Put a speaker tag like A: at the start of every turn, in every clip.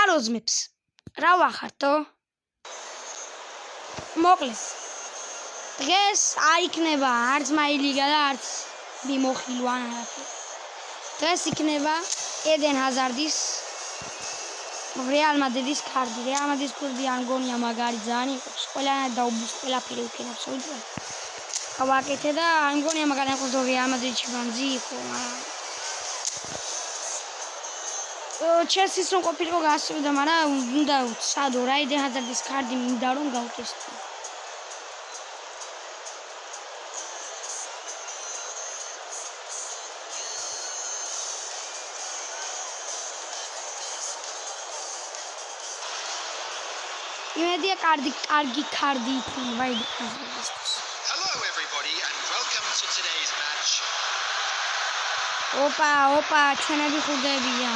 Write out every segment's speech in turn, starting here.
A: აროზმებს. რა ვახართო? მოკლეს. დღეს არ იქნება არც მაილიგა და არც მიმოხილვან არაფერი. დღეს იქნება ედენ ჰაზარდის რეალ მადრიდის კარდი. რეალ მადრიდის კარდი არ მგონია მაგარი ძალიან იყოს. ყველანაირად დაუბოს ყველაფერი უკენა აბსოლუტურად. გავაკეთე და არ მგონია მაგარი იყოს და რეალ მადრიდში ბანძი იყო, მაგრამ ჩელსის რომ ყოფილიყო გასწევდა, მაგრამ უნდა ვცადო რა ედენ ჰაზარდის კარდი მინდა რომ გავკეთო. იმედია კარგი კარდი იქნება ედენ ჰაზარდისთვის.
B: Hello everybody and welcome to today's match.
A: ოპა, ჩვენები ხურდებია.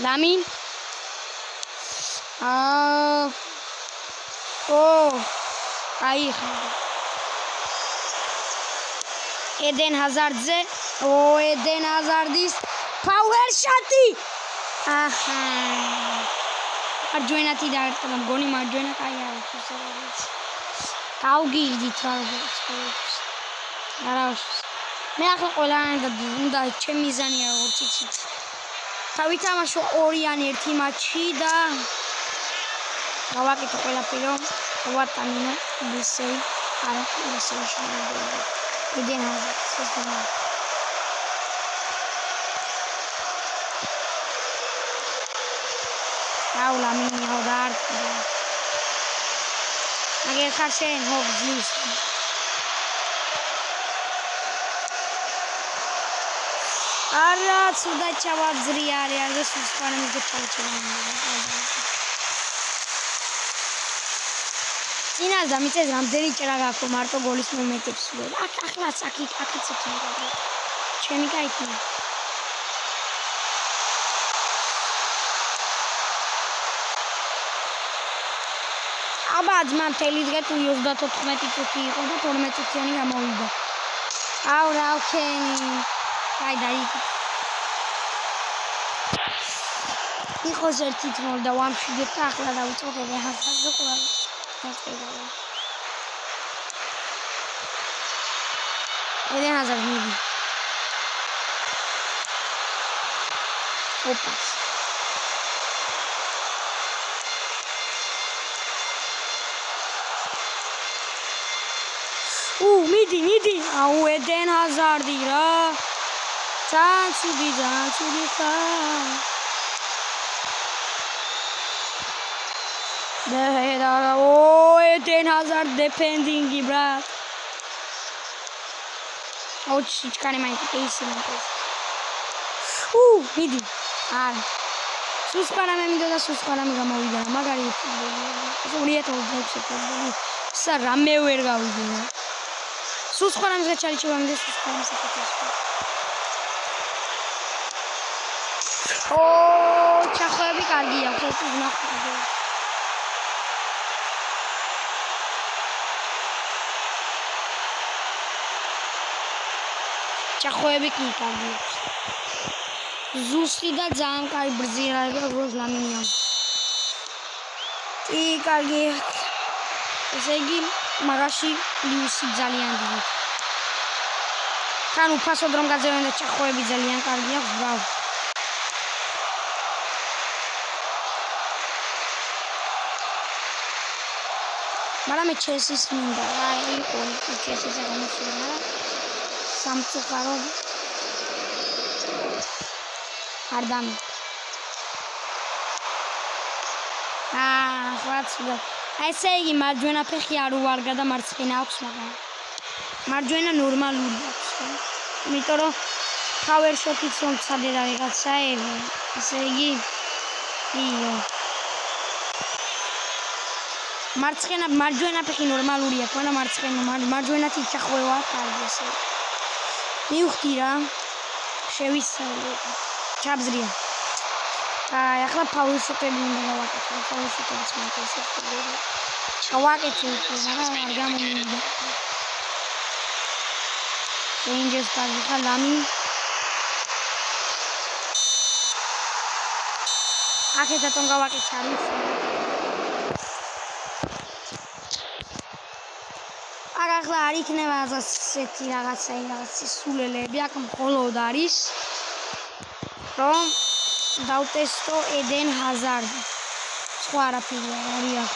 A: Lamin. Აი ედენ ჰაზარდზე. ედენ ჰაზარდის power shot-ი. აჰა. მარჯვენათი დაერტყა მგონი მარჯვენა კაი არის უბრალოდ. გავგიგდით რა ვიცი. მე ახლა ყველანაირად უნდა ჩემი მიზანია როგორც იცით. თავითამაშო 2-1 მატჩი და გავაკეთე ყველაფერი რომ ვატანინო ისე არა ისე შეიძლება. ედენ ჰაზარდს აულა მინიო დარტი. აგერ ხაშენ ჰოგზის. არა ცუდა ჩავაძრი არის და სუსტანემ გეჩავჩავდა. წინაზე მიწეს რამდენი ჭრა გაქვთ მარტო გოლის მომენტებს ვარ. ახლაც აქაც იქნება. ჩემი кайფია. აბა ძმან თელი დღე თუ 34 წუთი იყო და 12 წუთიანი გამოვიდა. აუ რა ვქენი. აი დაიგე. იყოს ერთი თმოლ და ვამშვიდეთ და ახლა დავიწყოთ ედენ ჰაზარდზე ყველა. ედენ ჰაზარდი მიდი. ოპა. მიდი. აუ ედენ ჰაზარდი რა. ძალიან ცუდი ხარ. ედენ ჰაზარდ დეფენდინგი ბრატ. ჩიქანი მაინც პეისი მომწონს. მიდი. არა. სუსკარა მე მინდოდა სუსკარა მე გამოვიდა. მაგარი ფუტბოლია. 2026 ფუტბოლი. სა რამე ვერ გავიგე. სუსკარა მე ჩალიჩება მინდა სუსკარა მე საკეთებს. ჩახვევები კარგია, ხო ნახე. ჩახვევები კი კარგია. ზუსტი და ძალიან კარგი ბრძირაება როგორც ლამინია. კი კარგი. ესე იგი მაგაში პლუსი ძალიან დიდი. თან უფასოდ რომ გაძევენ და ჩახვევები ძალიან კარგია, ბრავო. მაგრამ მე ჩელსის მინდა რა იყო ჩელსის აღმოჩენა სამწუხარო არდამ ხვალ ესე იგი მარჯვენა ფეხი არ უვარგა და მარცხენა აქვს მაგრამ მარჯვენა ნორმალური აქვს იმიტომ რომ power shot-იც რომ ცადე და ვიღაცა ესე იგი იო მარჯვენა ფეხი ნორმალურია, მაგრამ მარჯვენათი ჩახვევა კარგი ესე. მივხვდი რა. შევისწავლე. ჩაბზრია. ახლა power shot-ები უნდა გავაკეთო. power shot-ებიც მომწონს. გავაკეთე, მაგრამ არ გამომივიდა. Rangers კარგი ხარ ლამი. აქედაც რომ გავაკეთე არის. ახლა არ იქნება ასეთი რაღაცა სულელები, აქ მხოლოდ არის რომ დავტესტო ედენ ჰაზარდი. სხვა არაფერი არ არის აქ.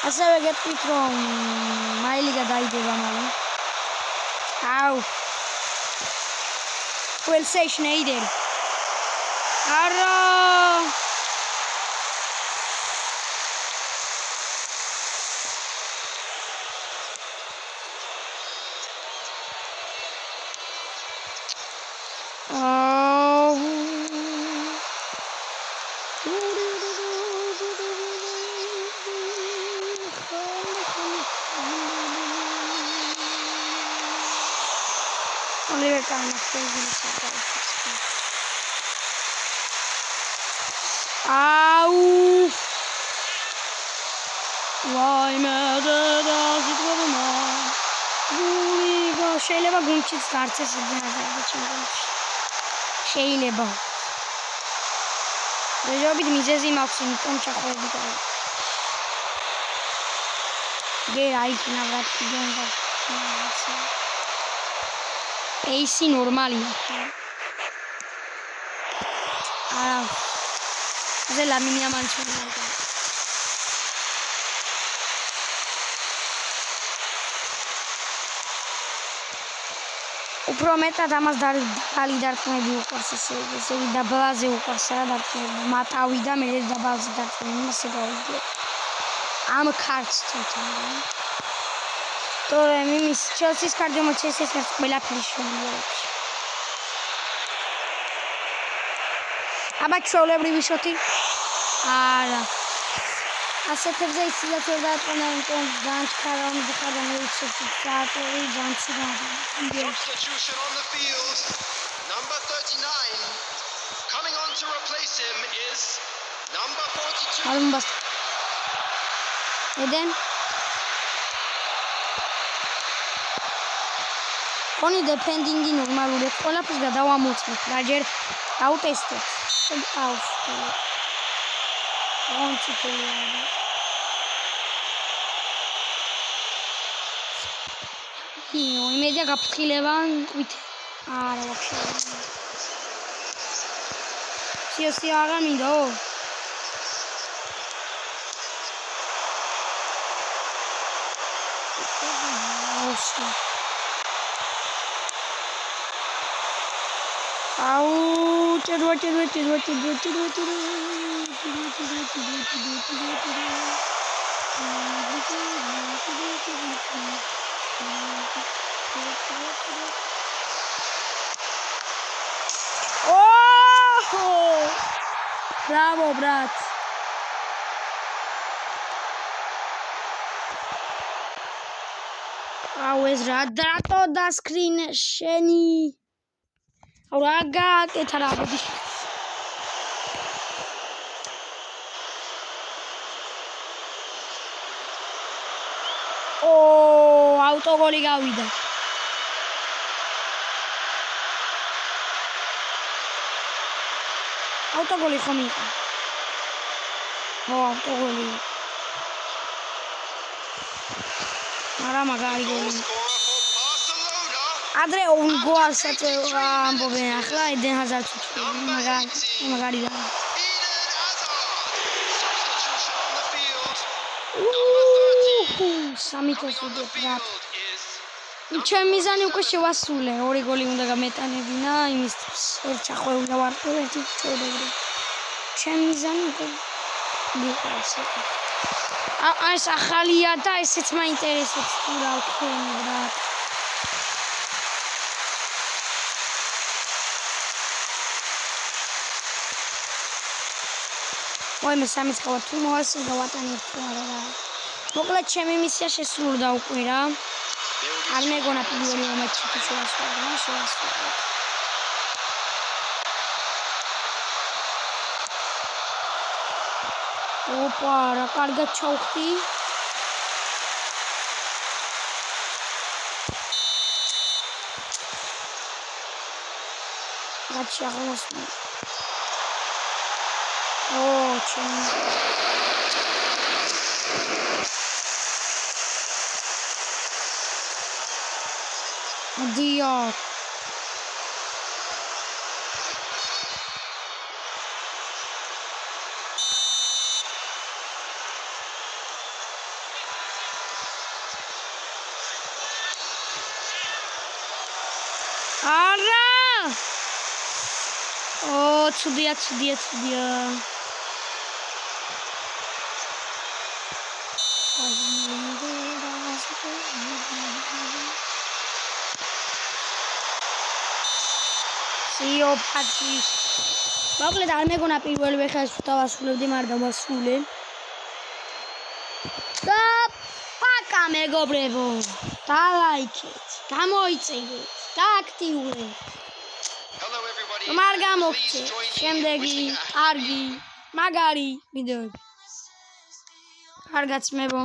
A: ასევე გეტყვით რომ მაილიგა დაიდება მალე. აუ. Quelse Schneider. არა. Oliver Kahn Au! Why matter does it matter? Liga შეიძლება გუნჩიც დარწეს იდეაზე ჩემპიონში. შეიძლება. რეჟობით მიზეზი მაქვს იმიტომ ჩახვედი და. გერა იქნა რა კიდე. AC ნორმალია. არა. זה לאמין יאמן שלי. უბრალოდ ამას დალი დარტყმები უყურს ესე დაბალაზე უყურს რა დარტყმები მატავი და მე დაბალზე დარტყმები მასე გავიგე ამ ქარტს თვითონ თორემ იმის ჩელსის კარდი მოჩეს ეს ყველაფერი შეუძლია აბა ჩვეულებრივი შოთი არა ასეთებზე ისიც ვერ დაატყნა იმიტომ განჩქარა რომ ხარდა მეუცეთი საათი განცდა
B: Substitution on the field. Number 39 coming on to replace him is number 42.
A: Alınbas. Neden? Oni dependingi normalul e ყველაფერს გადავამოწმოთ. რაჯერ აუტესტოთ. აუს. Onțipelul. Imediat gaptrileva, uite. Are вообще. Si ara mi do. Au, ce do. Oh! Bravo, brat. Auzi, radato da screen sheni. Raga, che tarabudi. Oh, autogoli gavida. Autogoli ხომიყო. Autogoli. არა მაგარი გოლი. ადრე un გოლსაც ამბობენ ახლა ედენ ჰაზარდს მაგარი და. სამითოს ვიდეო. ჩემ მიზანი უკვე შევასრულე. ორი გოლი უნდა გამეტანებინა იმისთვის. ერთ ჩახვეულა ვარ ერთი ჩოდებრი. ჩემ მიზანი უკვე მიყავს. ეს ახალია და ესეც მაინტერესებს თუ რა ვქენი ბრატ. ვაიმე სამიც ყავა თუ მოასი გავატანებ თუ არა რა. მოკლედ ჩემი მისია შესრულდა უკვე რა. არ მეგონა პირველი მატჩი შევასრულე. ოპა, რა კარგად ჩავხდი. რაც აღმოსვლა. ო, ჩემი. დიო. არა! ო, ცუდია. სიოფაცის. მოკლედ არ მეგონა პირველივე ხელს დავასრულებდი, მაგრამ დავასრულე. და პაკა მეგობრებო. დალაიქეთ, გამოიწევეთ, დააქტიურეთ.
B: Hello everybody.
A: Mar
B: Please
A: გამოგწევთ.
B: join me in
A: შემდეგი,
B: wishing a
A: კარგი, მაგარი ვიდეოები. კარგად მებო.